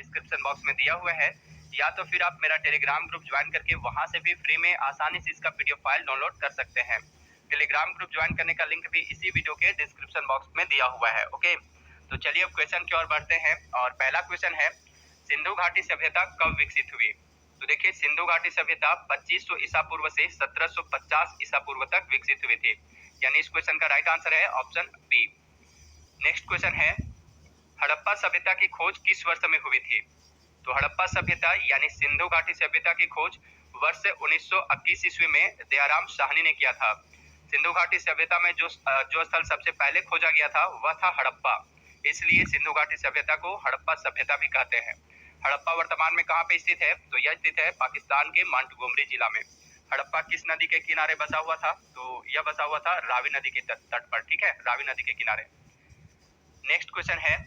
Description box में दिया हुआ है, या तो फिर आप मेरा टेलीग्राम ग्रुप ज्वाइन करके वहां से भी फ्री में आसानी से इसका पीडीएफ फाइल डाउनलोड कर सकते हैं। टेलीग्राम ग्रुप ज्वाइन करने का लिंक भी इसी वीडियो के डिस्क्रिप्शन बॉक्स में दिया हुआ है। ओके, तो चलिए अब क्वेश्चन की ओर बढ़ते हैं। और पहला क्वेश्चन है, सिंधु घाटी सभ्यता कब विकसित हुई? तो देखिए, सिंधु घाटी सभ्यता 2500 ईसा पूर्व से 1750 ईसा पूर्व तक विकसित हुई थी, यानी इस क्वेश्चन का राइट आंसर है ऑप्शन बी। नेक्स्ट क्वेश्चन है, हड़प्पा सभ्यता की खोज किस वर्ष में हुई थी? तो हड़प्पा सभ्यता यानी सिंधु घाटी सभ्यता की खोज वर्ष 1921 ईस्वी में दयाराम साहनी ने किया था। सिंधु घाटी सभ्यता में जो स्थल सबसे पहले खोजा गया था वह था हड़प्पा, इसलिए सिंधु घाटी सभ्यता को हड़प्पा सभ्यता भी कहते हैं। हड़प्पा वर्तमान में कहाँ पे स्थित है? तो यह स्थित है पाकिस्तान के मोंटगोमरी जिला में। हड़प्पा किस नदी के किनारे बसा हुआ था? तो यह बसा हुआ था रावी नदी के तट पर। ठीक है, रावी नदी के किनारे। नेक्स्ट क्वेश्चन है,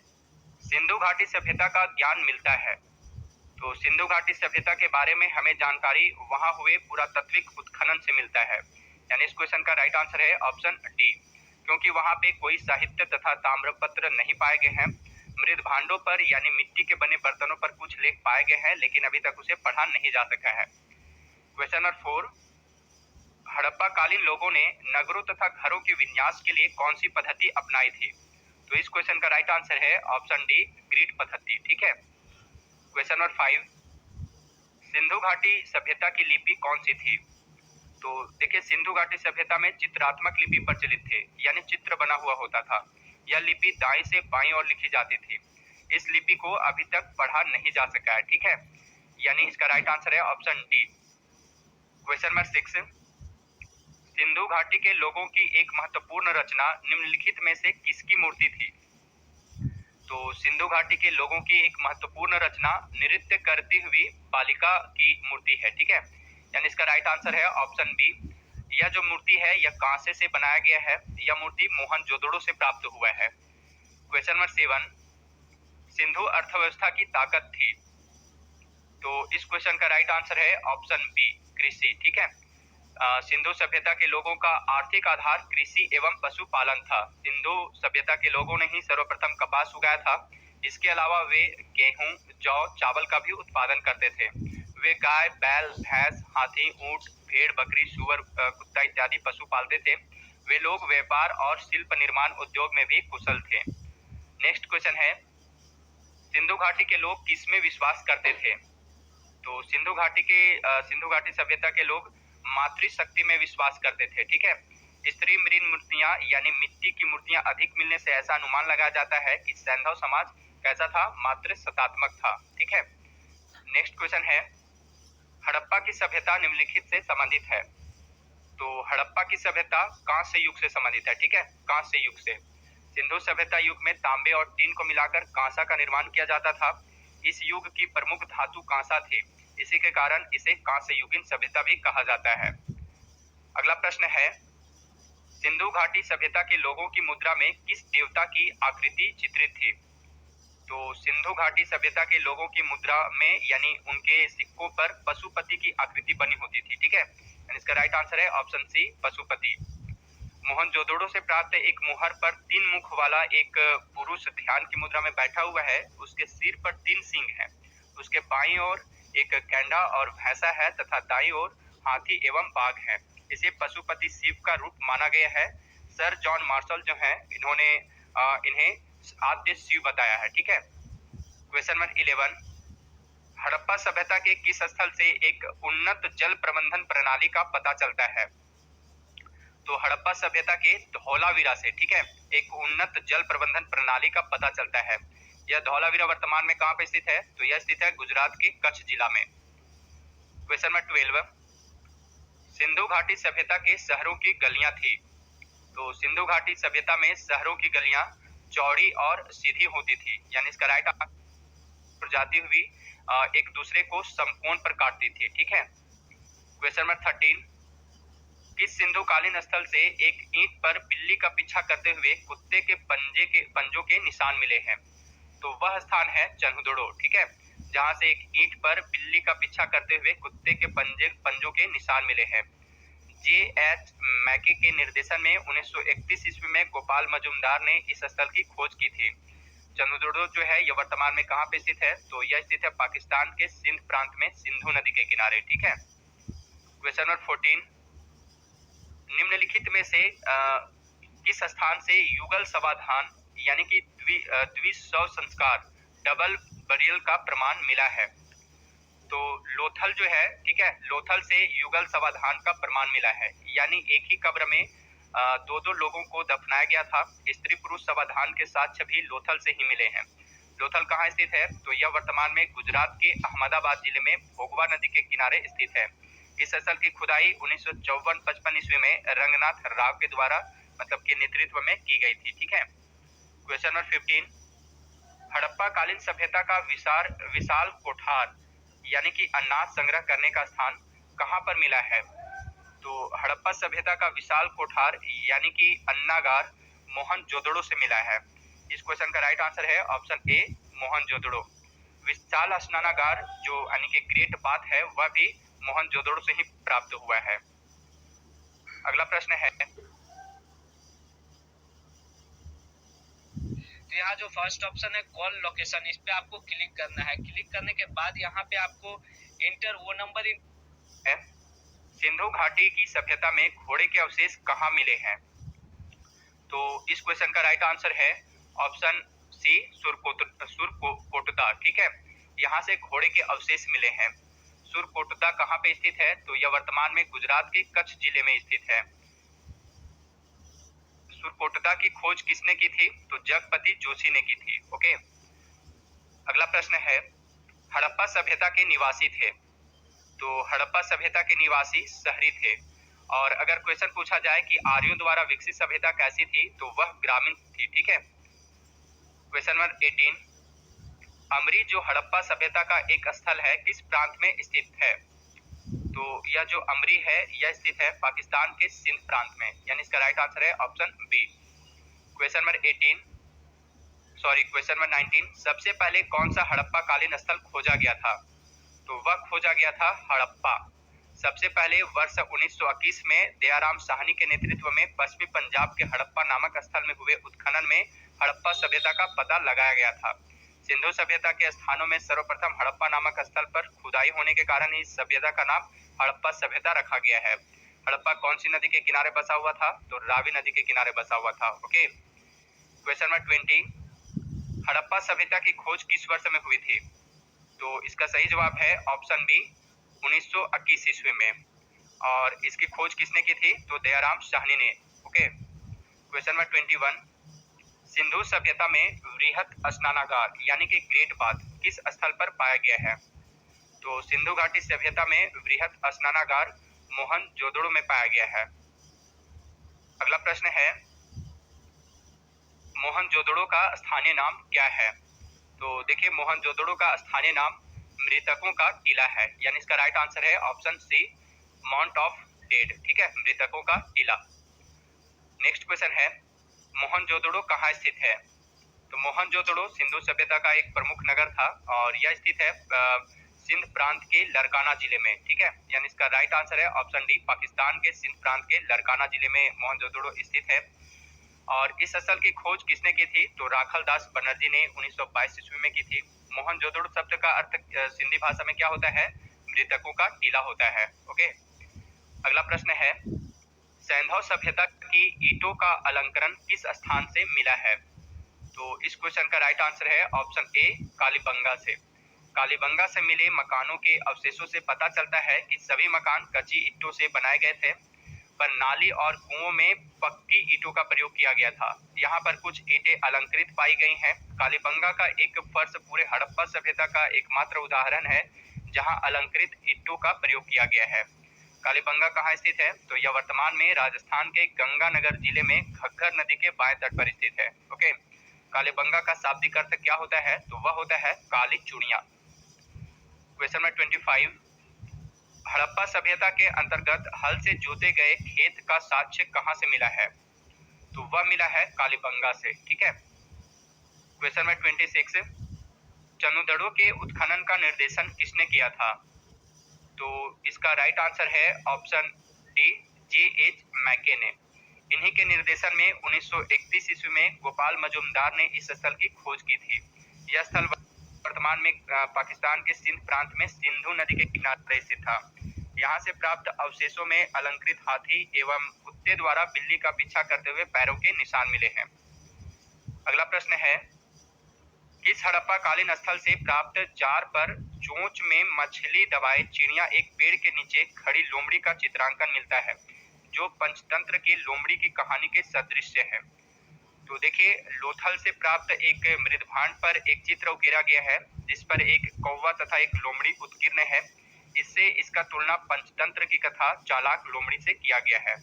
सिंधु घाटी सभ्यता का ज्ञान मिलता है? तो सिंधु घाटी सभ्यता के बारे में हमें जानकारी वहां हुए पुरातात्विक उत्खनन से मिलता है, यानी इस क्वेश्चन का राइट आंसर है ऑप्शन डी। क्योंकि वहां पे कोई साहित्य तथा ताम्रपत्र नहीं पाए गए हैं। मृद भांडों पर यानी मिट्टी के बने बर्तनों पर कुछ लेख पाए गए हैं, लेकिन अभी तक उसे पढ़ा नहीं जा सका है। क्वेश्चन नंबर 4, हड़प्पा कालीन लोगों ने नगरों तथा घरों के विन्यास के लिए कौन सी पद्धति अपनाई थी? तो इस क्वेश्चन का राइट आंसर है ऑप्शन डी, ग्रिड पद्धति। ठीक है। क्वेश्चन नंबर 5, सिंधु घाटी सभ्यता की लिपि कौन सी थी? तो देखिए, सिंधु घाटी सभ्यता में चित्रात्मक लिपि प्रचलित थे, यानी चित्र बना हुआ होता था। यह लिपि दाएं से बाईं ओर लिखी जाती थी। इस लिपि को अभी तक पढ़ा नहीं जा सका है। ठीक है, यानी इसका राइट आंसर है option D. Question number 6, Sindhu घाटी के लोगों की एक महत्वपूर्ण रचना निम्नलिखित में से किसकी मूर्ति थी? तो सिंधु घाटी के लोगों की एक महत्वपूर्ण रचना नृत्य करती हुई बालिका की मूर्ति है। ठीक है, यानी इसका राइट आंसर है ऑप्शन बी। यह जो मूर्ति है यह कांसे से बनाया गया है। यह मूर्ति मोहनजोदड़ो से प्राप्त हुआ है। क्वेश्चन नंबर 7, सिंधु अर्थव्यवस्था की ताकत थी? तो इस क्वेश्चन का राइट आंसर है ऑप्शन बी, कृषि। ठीक है, सिंधु सभ्यता के लोगों का आर्थिक आधार कृषि एवं पशुपालन था। सिंधु सभ्यता के लोगों ने ही सर्वप्रथम कपास उगाया था। इसके अलावा वे गेहूं, जौ, चावल का भी उत्पादन करते थे। वे गाय, बैल, भैंस, हाथी, ऊंट, भेड़, बकरी, सुअर, कुत्ता इत्यादि पशु पालते थे। वे लोग व्यापार और शिल्प निर्माण उद्योग में भी कुशल थे। नेक्स्ट क्वेश्चन है, सिंधु घाटी के लोग किसमें विश्वास करते थे? तो सिंधु घाटी सभ्यता के लोग मातृशक्ति में विश्वास करते थे। ठीक है, स्त्री मृण मूर्तियां यानी मिट्टी की मूर्तियां अधिक मिलने से ऐसा अनुमान लगाया जाता है कि सैंधव समाज कैसा था? मातृसत्तात्मक था। ठीक है। नेक्स्ट क्वेश्चन है, हड़प्पा की सभ्यता निम्नलिखित से संबंधित है? तो हड़प्पा की सभ्यता कांस्य युग से संबंधित है। ठीक है, कांस्य युग से। सिंधु सभ्यता युग में तांबे और टीन को मिलाकर कांसा का निर्माण किया जाता था। इस युग की प्रमुख धातु कांसा थी, इसी के कारण इसे कांस्य युगीन सभ्यता भी कहा जाता है। अगला प्रश्न है, सिंधु घाटी सभ्यता के लोगों की मुद्रा में किस देवता की आकृति चित्रित थी? तो सिंधु घाटी सभ्यता के लोगों की मुद्रा में यानी उनके सिक्कों पर पशुपति की आकृति बनी होती थी। ठीक है, इसका राइट आंसर है ऑप्शन सी, पशुपति। मोहनजोदड़ो से प्राप्त एक मुहर पर 3 मुख वाला एक पुरुष ध्यान की मुद्रा में बैठा हुआ है। उसके सिर पर 3 सींग हैं। उसके बाईं ओर एक गैंडा और भैंसा है तथा दाईं ओर हाथी एवं बाघ है। इसे पशुपति शिव का रूप माना गया है। सर जॉन मार्शल जो हैं इन्होंने इन्हें आद्य शिव बताया है। ठीक है। क्वेश्चन नंबर 11, हड़प्पा सभ्यता के किस स्थल से एक उन्नत जल प्रबंधन प्रणाली का पता चलता है? तो हड़प्पा सभ्यता के धौलावीरा से, ठीक है, एक उन्नत जल प्रबंधन प्रणाली का पता चलता है। यह धौलावीरा वर्तमान में कहाँ पे स्थित है? तो यह स्थित है गुजरात के कच्छ जिला में। क्वेश्चन नंबर 12, सिंधु घाटी सभ्यता के शहरों की गलियां थी? तो सिंधु घाटी सभ्यता में शहरों की गलियां चौड़ी और सीधी होती थी, यानी इसका राइट आंसर जाती हुई एक दूसरे को समकोण पर काटती थी। ठीक है। क्वेश्चन नंबर 13, किस सिंधुकालीन स्थल से एक ईंट पर बिल्ली का पीछा करते हुए कुत्ते के पंजों के निशान मिले हैं? तो वह स्थान है चन्हुदड़ो। ठीक है, जहां से एक ईंट पर बिल्ली का पीछा करते हुए कुत्ते के पंजों के निशान मिले हैं। J.H. मैके के निर्देशन में 1931 ईस्वी में गोपाल मजुमदार ने इस स्थल की खोज की थी। चंद्रदुर्ग जो है यह वर्तमान में कहाँ पे स्थित है? तो यह स्थित है पाकिस्तान के सिंध प्रांत में सिंधु नदी के किनारे। ठीक है। क्वेश्चन नंबर 14, निम्नलिखित में से किस स्थान से युगल समाधान यानी कि द्विशव संस्कार डबल बरियल का प्रमाण मिला है? तो लोथल जो है, ठीक है, लोथल से युगल समाधान का प्रमाण मिला है, यानी एक ही कब्र में दो दो लोगों को दफनाया गया था। स्त्री पुरुष समाधान के साक्ष्य भी लोथल से ही मिले हैं। लोथल कहाँ स्थित है? तो यह वर्तमान में गुजरात के अहमदाबाद जिले में भोगवा नदी के किनारे स्थित है। इस स्थल की खुदाई 1954-55 ईस्वी में रंगनाथ राव के द्वारा मतलब के नेतृत्व में की गई थी। ठीक है। क्वेश्चन नंबर 15, हड़प्पा कालीन सभ्यता का विशाल कोठार यानी कि अनाज संग्रह करने का स्थान कहाँ पर मिला है? तो हड़प्पा सभ्यता का विशाल कोठार यानी कि अन्नागार मोहनजोदड़ो से मिला है। इस क्वेश्चन का राइट आंसर है ऑप्शन ए मोहनजोदड़ो। विशाल स्नानागार जो यानी कि ग्रेट बाथ है वह भी मोहनजोदड़ो से ही प्राप्त हुआ है। अगला प्रश्न है, तो यहाँ जो फर्स्ट ऑप्शन है कॉल लोकेशन, इस पे आपको क्लिक करना है। क्लिक करने के बाद यहाँ पे आपको इंटर वो नंबर है सिंधु घाटी की सभ्यता में घोड़े के अवशेष कहाँ मिले हैं? तो इस क्वेश्चन का राइट आंसर है ऑप्शन सी सुरकोटदा। ठीक है, यहाँ से घोड़े के अवशेष मिले हैं। सुरकोटदा कहाँ पे स्थित है? तो यह वर्तमान में गुजरात के कच्छ जिले में स्थित है। सुरकोटदा की खोज किसने की थी? तो जगपति जोशी ने की थी। ओके। अगला प्रश्न है, हड़प्पा सभ्यता के निवासी थे। तो हड़प्पा सभ्यता के निवासी शहरी थे। और अगर क्वेश्चन पूछा जाए कि आर्यों द्वारा विकसित सभ्यता कैसी थी, तो वह ग्रामीण थी। ठीक है। क्वेश्चन नंबर 18, अमरी जो हड़प्पा सभ्यता का एक स्थल है किस प्रांत में स्थित है? तो यह जो अमरी है यह स्थित है पाकिस्तान के सिंध प्रांत में, यानी इसका राइट आंसर है ऑप्शन बी। क्वेश्चन नंबर 19, सबसे पहले कौन सा हड़प्पा कालीन स्थल खोजा गया था? तो वह खोजा गया था हड़प्पा। सबसे पहले वर्ष 1921 में दयाराम साहनी के नेतृत्व में पश्चिमी पंजाब के हड़प्पा नामक स्थल में हुए उत्खनन में हड़प्पा सभ्यता का पता लगाया गया था। सिंधु सभ्यता के स्थानों में सर्वप्रथम हड़प्पा नामक स्थल पर खुदाई होने के कारण इस सभ्यता का नाम हड़प्पा सभ्यता रखा गया है। हड़प्पा कौन सी नदी के किनारे बसा हुआ था? तो रावी नदी के किनारे बसा हुआ था। ओके। क्वेश्चन नंबर 20, हड़प्पा सभ्यता की खोज किस वर्ष में हुई थी? तो इसका सही जवाब है ऑप्शन बी 1921 ईस्वी में। और इसकी खोज किसने की थी? तो दयाराम साहनी ने। ओके। क्वेश्चन नंबर 21, सिंधु सभ्यता में वृहत स्नानागार यानी कि ग्रेट बाथ किस स्थल पर पाया गया है? तो सिंधु घाटी सभ्यता में वृहत स्नानागार मोहनजोदड़ो में पाया गया है। अगला प्रश्न है, मोहनजोदड़ो का स्थानीय नाम क्या है? तो देखिए मोहनजोदड़ो का स्थानीय नाम मृतकों का टीला है, यानी इसका राइट आंसर है option C mount of dead. ठीक है, मृतकों का टीला। नेक्स्ट क्वेश्चन है, मोहनजोदड़ो कहाँ स्थित है? तो मोहनजोदड़ो सिंधु सभ्यता का एक प्रमुख नगर था और यह स्थित है सिंध प्रांत के लरकाना जिले में। ठीक है, यानी इसका राइट आंसर है ऑप्शन डी पाकिस्तान के सिंध प्रांत के लरकाना जिले में मोहनजोदड़ो स्थित है। और इस स्थल की खोज किसने की थी? तो राखल दास बनर्जी ने 1922 ईस्वी में की थी। मोहनजोदड़ो शब्द का अर्थ सिंधी भाषा में क्या होता है? मृतकों का टीला होता है। ओके। अगला प्रश्न है, सैंधव सभ्यता की ईंटों का अलंकरण किस स्थान से मिला है? तो इस क्वेश्चन का राइट आंसर है ऑप्शन ए कालीबंगा से। कालीबंगा से मिले मकानों के अवशेषों से पता चलता है कि सभी मकान कच्ची ईंटों से बनाए गए थे, पर नाली और कुओं में पक्की ईंटों का प्रयोग किया गया था। यहाँ पर कुछ ईंटें अलंकृत पाई गई हैं। कालीबंगा का एक फर्श पूरे हड़प्पा सभ्यता का एकमात्र उदाहरण है जहाँ अलंकृत ईंटों का प्रयोग किया गया है। कालीबंगा कहाँ स्थित है? तो यह वर्तमान में राजस्थान के गंगानगर जिले में घग्गर नदी के बाएं तट पर स्थित है। ओके। कालीबंगा का शाब्दिक अर्थ क्या होता है? तो वह होता है काली चूड़ियां। क्वेश्चन नंबर 25, हड़प्पा सभ्यता के अंतर्गत हल से जोते गए खेत का साक्ष्य कहाँ से मिला है? तो वह मिला है कालीबंगा से। ठीक है। क्वेश्चन नंबर 26, चंद्रदड़ो के उत्खनन का निर्देशन किसने किया था? तो इसका राइट आंसर है ऑप्शन डी जे एच मैके ने। इन्हीं के निर्देशन में 1931 ईस्वी में गोपाल मजूमदार ने इस स्थल की खोज की थी। यह स्थल वर्तमान में पाकिस्तान के सिंध प्रांत में सिंधु नदी के किनारे स्थित था। यहाँ से प्राप्त अवशेषों में अलंकृत हाथी एवं कुत्ते द्वारा बिल्ली का पीछा करते हुए पैरों के निशान मिले हैं। अगला प्रश्न है, किस हड़प्पा कालीन स्थल से प्राप्त जार पर चोंच में मछली दबाए चिड़िया एक पेड़ के नीचे खड़ी लोमड़ी का चित्रांकन मिलता है, जो पंचतंत्र की लोमड़ी की कहानी के सदृश है? तो देखिए, लोथल से प्राप्त एक मृदभांड पर एक चित्र उकेरा गया है जिस पर एक कौवा तथा एक लोमड़ी उत्कीर्ण है। इससे इसका तुलना पंचतंत्र की कथा चालाक लोमड़ी से किया गया है।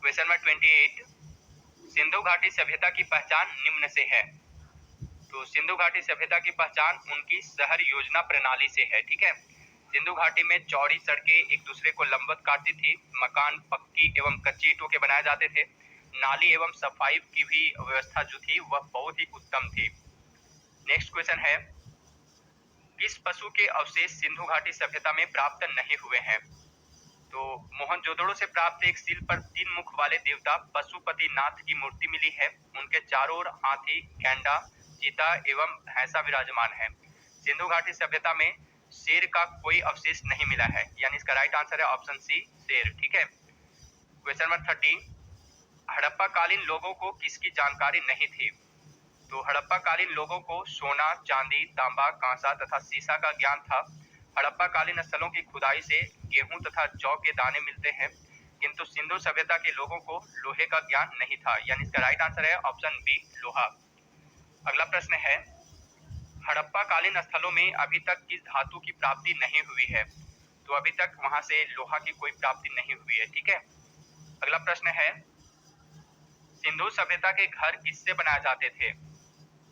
क्वेश्चन नंबर 28, सिंधु घाटी सभ्यता की पहचान निम्न से है। तो सिंधु घाटी सभ्यता की पहचान उनकी शहर योजना प्रणाली से है। ठीक है, सिंधु घाटी में चौड़ी सड़कें एक दूसरे को लंबवत काटती थी, मकान पक्की एवं कच्ची ईंटों के बनाए जाते थे, नाली एवं सफाई की भी व्यवस्था जो थी वह बहुत ही उत्तम थी। नेक्स्ट क्वेश्चन है, किस पशु के अवशेष सिंधु घाटी सभ्यता में प्राप्त नहीं हुए हैं? तो मोहनजोदड़ो से प्राप्त एक शिल्प पर 3 मुख वाले देवता पशुपति नाथ की मूर्ति मिली है। उनके चारों ओर हाथी, गैंडा, चीता एवं भैंसा विराजमान है। सिंधु घाटी सभ्यता में शेर का कोई अवशेष नहीं मिला है, यानी इसका राइट आंसर है ऑप्शन सी, शेर। ठीक है, क्वेश्चन नंबर 30, हड़प्पा कालीन लोगों को किसकी जानकारी नहीं थी? तो हड़प्पा कालीन लोगों को सोना, चांदी, तांबा, कांसा तथा सीसा का ज्ञान था। हड़प्पा कालीन स्थलों की खुदाई से गेहूं तथा जौ के दाने मिलते हैं, किंतु सिंधु सभ्यता के लोगों को लोहे का ज्ञान नहीं था, यानी इसका राइट आंसर है ऑप्शन बी, लोहा। अगला प्रश्न है, हड़प्पा कालीन स्थलों में अभी तक किस धातु की प्राप्ति नहीं हुई है? तो अभी तक वहां से लोहा की कोई प्राप्ति नहीं हुई है। ठीक है, अगला प्रश्न है, सिंधु सभ्यता के घर किससे बनाए जाते थे?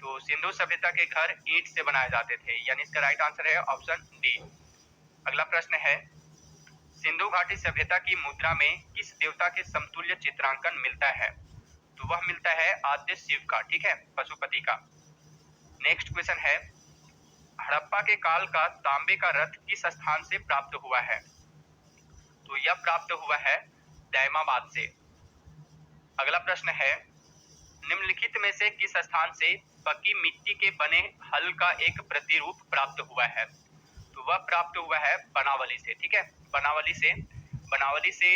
तो सिंधु सभ्यता के घर ईंट से बनाए जाते थे, यानी इसका राइट आंसर है ऑप्शन डी। अगला प्रश्न है, सिंधु घाटी सभ्यता की मुद्रा में किस देवता के समतुल्य चित्रांकन मिलता है? तो वह मिलता है आद्य शिव का। ठीक है, पशुपति का। नेक्स्ट क्वेश्चन है, हड़प्पा के काल का तांबे का रथ किस स्थान से प्राप्त हुआ है? तो यह प्राप्त हुआ है दैमाबाद से। अगला प्रश्न है, निम्नलिखित में से किस स्थान से पकी मिट्टी के बने हल का एक प्रतिरूप प्राप्त हुआ है? तो वह प्राप्त हुआ है बनावली से। ठीक है, बनावली से